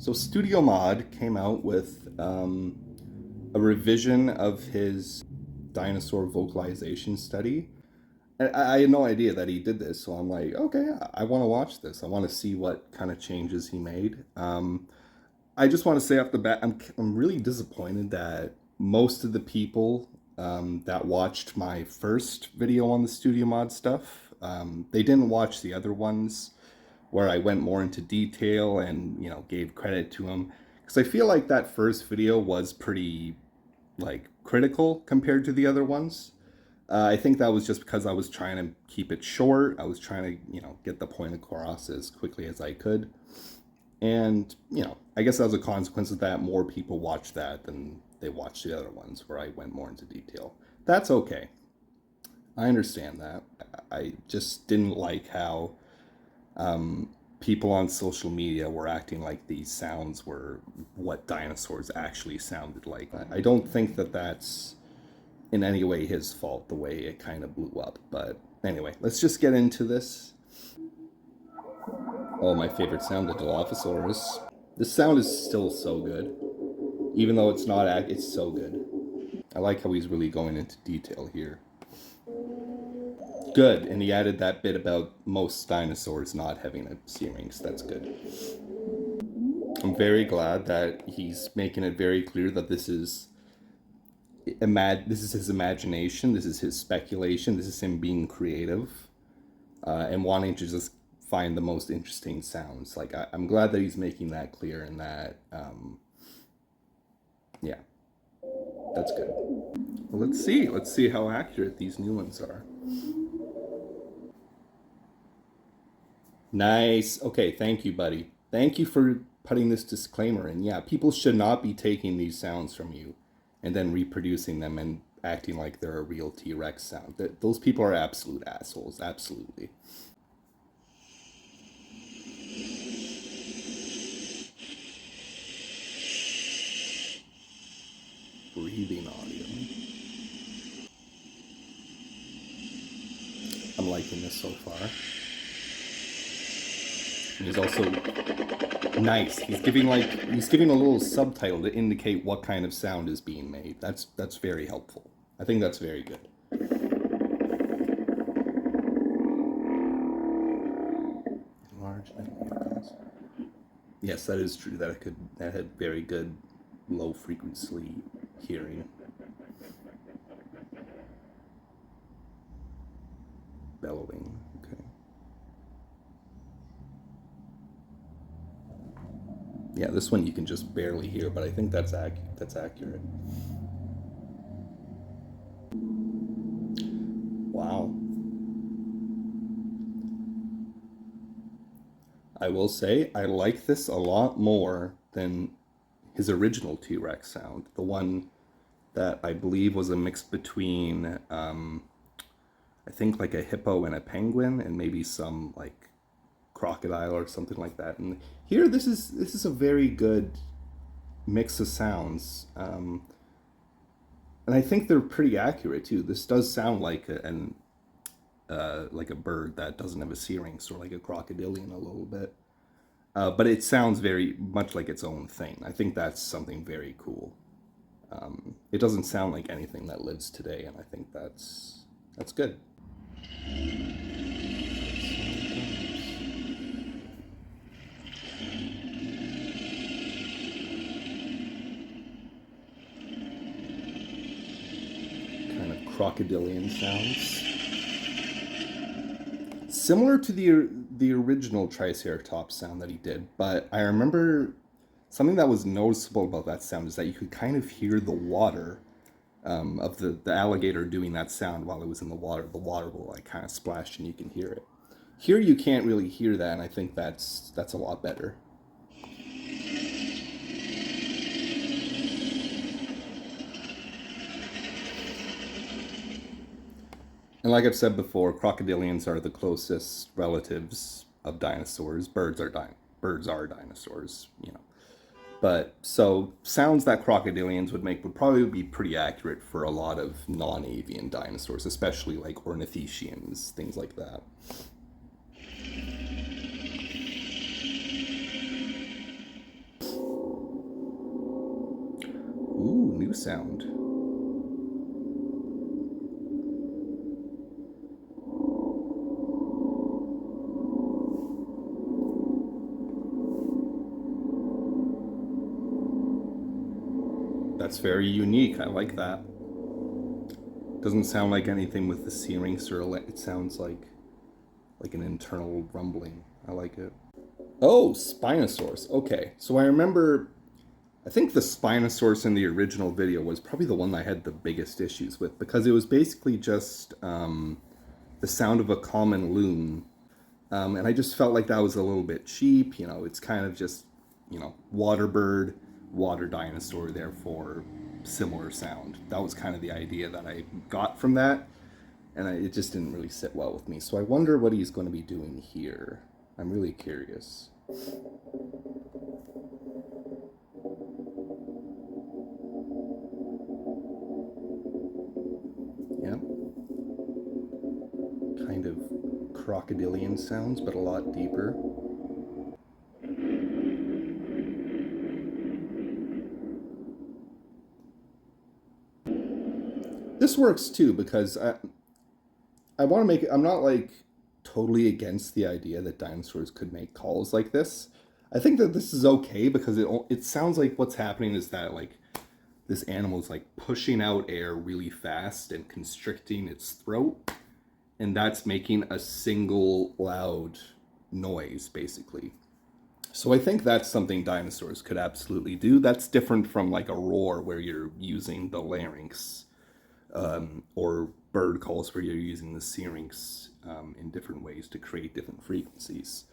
So StudioMod came out with a revision of his dinosaur vocalization study. And I had no idea that he did this, so I'm like, okay, I want to watch this. I want to see what kind of changes he made. I just want to say off the bat, I'm really disappointed that most of the people that watched my first video on the StudioMod stuff, they didn't watch the other ones where I went more into detail and gave credit to him, because I feel like that first video was pretty like critical compared to the other ones. I think that was just because I was trying to keep it short. I was trying to get the point across as quickly as I could, and I guess as a consequence of that, more people watched that than they watched the other ones where I went more into detail. That's okay. I understand that. I just didn't like how people on social media were acting like these sounds were what dinosaurs actually sounded like. I don't think that that's in any way his fault, the way it kind of blew up. But anyway, let's just get into this. Oh, my favorite sound, the Dilophosaurus. This sound is still so good. Even though it's not, it's so good. I like how he's really going into detail here. Good, and he added that bit about most dinosaurs not having a C-rings. That's good. I'm very glad that he's making it very clear that this is his imagination, this is his speculation, this is him being creative and wanting to just find the most interesting sounds. Like I'm glad that he's making that clear, and that yeah, that's good. Well, let's see how accurate these new ones are. Nice. Okay, thank you, buddy. Thank you for putting this disclaimer in. Yeah, people should not be taking these sounds from you and then reproducing them and acting like they're a real T-Rex sound. Those people are absolute assholes. Absolutely. Breathing audio. I'm liking this so far. And he's also nice. He's giving a little subtitle to indicate what kind of sound is being made. That's very helpful. I think that's very good. Large. Yes, that is true. That had very good low frequency hearing. Bellowing. Okay. Yeah, this one you can just barely hear, but I think that's accurate. Wow. I will say I like this a lot more than his original T-Rex sound, the one that I believe was a mix between I think like a hippo and a penguin, and maybe some like crocodile or something like that. And here, this is a very good mix of sounds, and I think they're pretty accurate too. This does sound like like a bird that doesn't have a C-rings, or like a crocodilian a little bit. But it sounds very much like its own thing. I think that's something very cool. It doesn't sound like anything that lives today, and I think that's good. Kind of crocodilian sounds. Similar to the original Triceratops sound that he did, but I remember something that was noticeable about that sound is that you could kind of hear the water of the alligator doing that sound while it was in the water. The water will like kind of splash and you can hear it. Here you can't really hear that, and I think that's a lot better. And like I've said before, crocodilians are the closest relatives of dinosaurs. Birds are dinosaurs, But so sounds that crocodilians would make would probably be pretty accurate for a lot of non-avian dinosaurs, especially like ornithischians, things like that. new sound. That's very unique. I like that. Doesn't sound like anything with the syrinx, or it sounds like an internal rumbling. I like it. Oh, Spinosaurus. Okay, so I remember. I think the Spinosaurus in the original video was probably the one I had the biggest issues with, because it was basically just the sound of a common loon, and I just felt like that was a little bit cheap. You know, it's kind of just, you know, water bird, water dinosaur, therefore similar sound. That was kind of the idea that I got from that, and it just didn't really sit well with me. So I wonder what he's going to be doing here. I'm really curious. Yeah. Kind of crocodilian sounds, but a lot deeper. This works too, because I want to make it, I'm not like totally against the idea that dinosaurs could make calls like this. I think that this is okay, because it sounds like what's happening is that like this animal is like pushing out air really fast and constricting its throat, and that's making a single loud noise basically. So I think that's something dinosaurs could absolutely do. That's different from like a roar where you're using the larynx, or bird calls where you're using the syrinx in different ways to create different frequencies.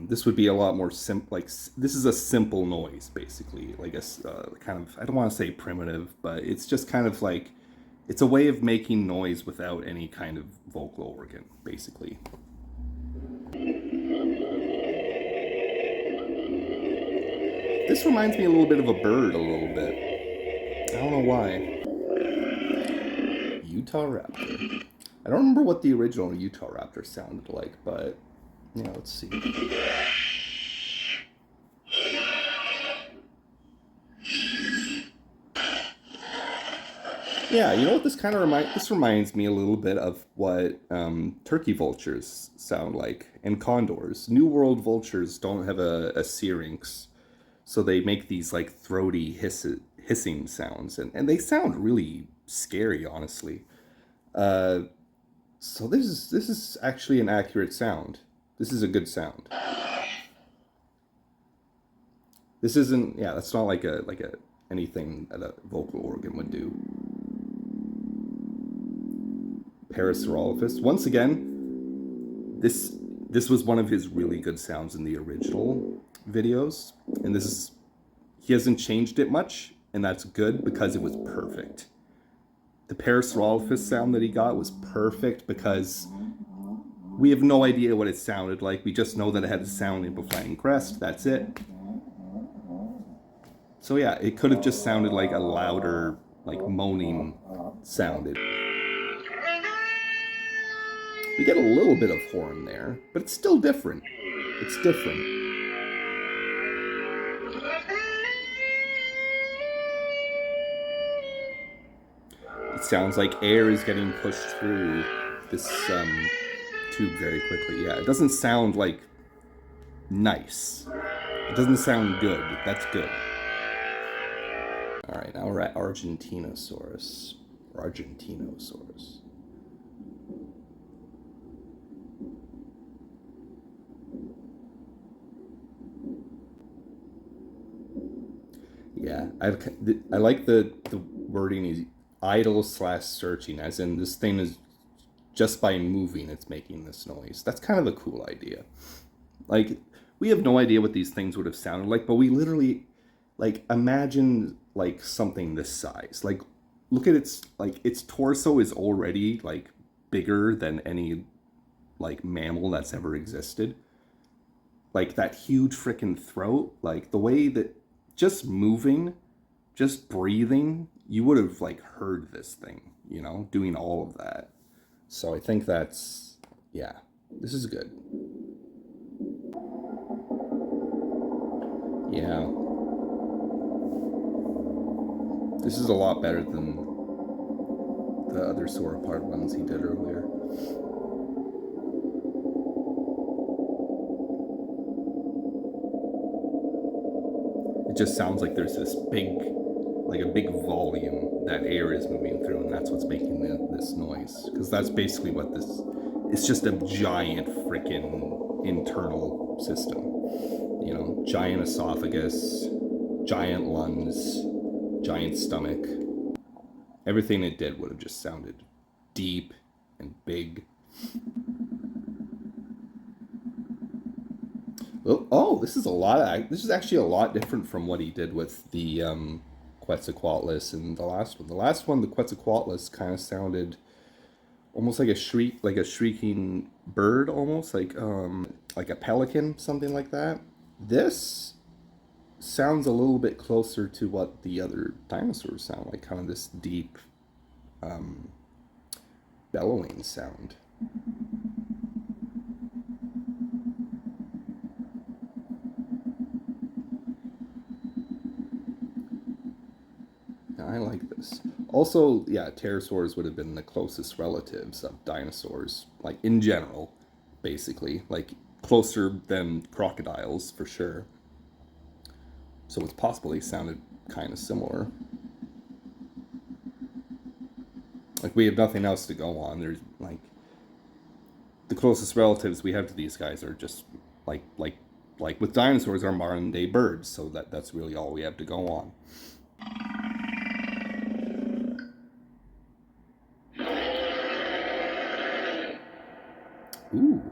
This would be a lot more simple. Like, this is a simple noise, basically. Like a kind of, I don't want to say primitive, but it's just kind of like, it's a way of making noise without any kind of vocal organ, basically. This reminds me a little bit of a bird, a little bit. I don't know why. Utah raptor. I don't remember what the original Utah raptor sounded like, but yeah, let's see. Yeah, you know what this kind of reminds me a little bit of what turkey vultures sound like, and condors. New World vultures don't have a syrinx, so they make these like throaty hissing sounds, and they sound really scary, honestly. So this is actually an accurate sound. This is a good sound. This isn't, yeah, that's not like a anything that a vocal organ would do. Parasaurolophus. Once again, this was one of his really good sounds in the original videos, and he hasn't changed it much, and that's good because it was perfect. The Parasaurolophus sound that he got was perfect because we have no idea what it sounded like. We just know that it had a sound in flying crest. That's it. So yeah, it could have just sounded like a louder, like moaning sound. We get a little bit of horn there, but it's still different. It's different. It sounds like air is getting pushed through this tube very quickly. Yeah, it doesn't sound like nice. It doesn't sound good. That's good. All right, now we're at Argentinosaurus. Argentinosaurus. Yeah, I like the wording is idle/searching, as in this thing is just by moving, it's making this noise. That's kind of a cool idea. Like, we have no idea what these things would have sounded like, but we literally, like, imagine like something this size. Like, look at its torso is already like bigger than any like mammal that's ever existed. Like that huge freaking throat, like the way that just moving, just breathing, you would have like heard this thing, you know, doing all of that. So I think that's, yeah, this is good. Yeah. This is a lot better than the other sauropod ones he did earlier. It just sounds like there's this big, like a big volume that air is moving through, and that's what's making this noise. Because that's basically what this. It's just a giant freaking internal system. You know, giant esophagus, giant lungs, giant stomach. Everything it did would have just sounded deep and big. Oh, this is a lot. This is actually a lot different from what he did with the Quetzalcoatlus and the last one. The last one, the Quetzalcoatlus, kind of sounded almost like a shriek, like a shrieking bird, almost like a pelican, something like that. This sounds a little bit closer to what the other dinosaurs sound like, kind of this deep, bellowing sound. I like this. Also, yeah, pterosaurs would have been the closest relatives of dinosaurs, like in general, basically, like closer than crocodiles for sure. So it's possible they sounded kind of similar. Like we have nothing else to go on. There's like the closest relatives we have to these guys are just like with dinosaurs are modern day birds. So that's really all we have to go on. Ooh.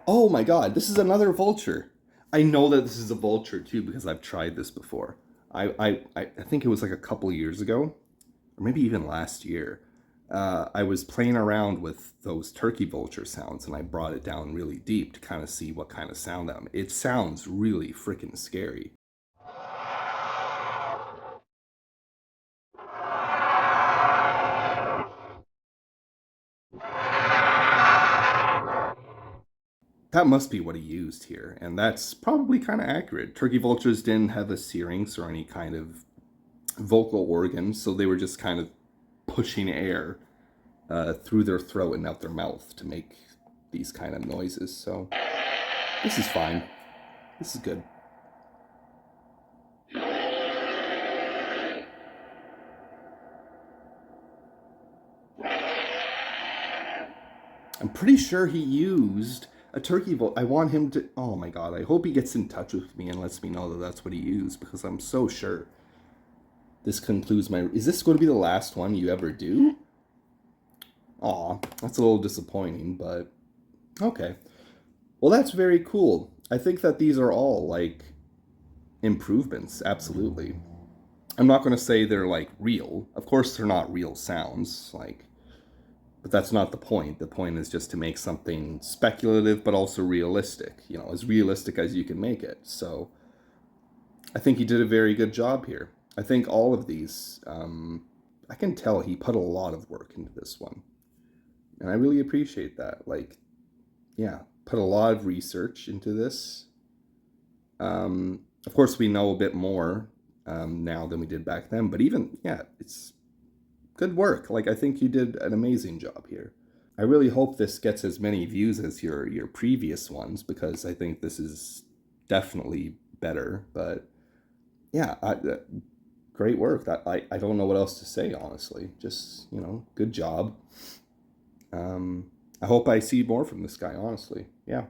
Oh my god, this is another vulture. I know that this is a vulture too because I've tried this before. I think it was like a couple years ago, or maybe even last year. I was playing around with those turkey vulture sounds and I brought it down really deep to kind of see what kind of sound that. It sounds really freaking scary. That must be what he used here, and that's probably kind of accurate. Turkey vultures didn't have a syrinx or any kind of vocal organs, so they were just kind of pushing air through their throat and out their mouth to make these kind of noises. So this is fine. This is good. I'm pretty sure he used a turkey vote. I want him to. Oh my god! I hope he gets in touch with me and lets me know that that's what he used because I'm so sure. This concludes my. Is this going to be the last one you ever do? Aw, that's a little disappointing, but okay. Well, that's very cool. I think that these are all like improvements. Absolutely. I'm not going to say they're like real. Of course, they're not real sounds. Like but that's not the point. The point is just to make something speculative but also realistic, you know, as realistic as you can make it. So I think he did a very good job here. I think all of these, I can tell he put a lot of work into this one. And I really appreciate that. Like, yeah, put a lot of research into this. Of course, we know a bit more now than we did back then, but even, yeah, it's good work. Like, I think you did an amazing job here. I really hope this gets as many views as your previous ones because I think this is definitely better. But yeah, great work. I don't know what else to say, honestly. Just, you know, good job. I hope I see more from this guy, honestly. Yeah.